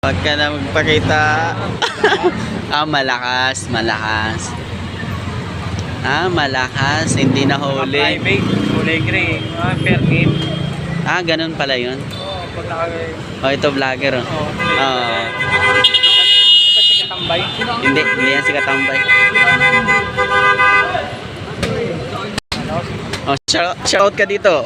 Huwag ka na magpakita. Malakas, malakas. Malakas, hindi na huli. Private, huli gray, permit. Ganun pala yun. Pag naka... Ito vlogger. Diba siya katambay? Hindi yan si Katambay. Shout ka dito.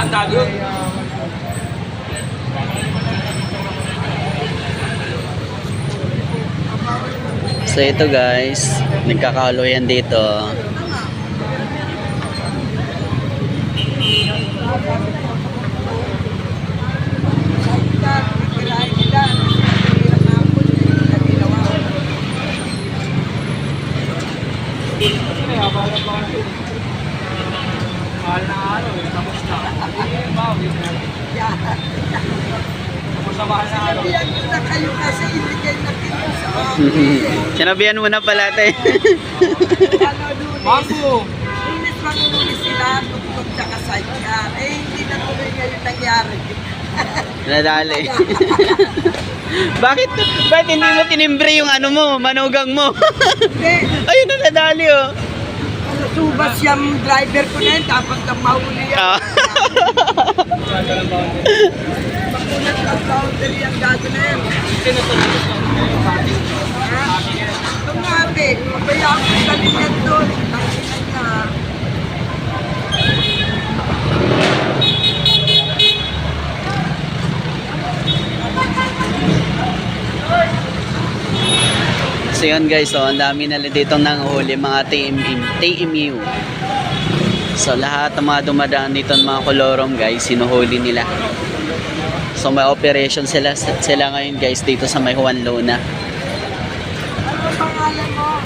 Tago. So ito guys, nagkakahuluyan dito. Mahal na ano, tapos na. Tapos na mahal na ano. Sinabihan ko na kayo kasi hindi kayo nakinig sa akin. Sinabihan mo na pala tayo. Bago! Lunes mangunulis sila, tugtog tsaka sidecar. Hindi na tuloy ngayon nangyari. Nadali. Bakit hindi mo tinimbre yung ano mo, manugang mo? Hindi, Ayun na nadali oh. subas yung driver ko na yun, dapat na mahuli yan. Makunat ang boundary ang gago na yun. Ito nga ate, mabayaan ko sa linyan doon. Nakikinig na. So yun guys, so ang dami nila dito nang huli mga TMU. So lahat ng mga dumadaan dito ng mga kolorom guys, sinuhuli nila. So may operation sila ngayon guys dito sa may Juan Luna. Ano ang pangalan mo?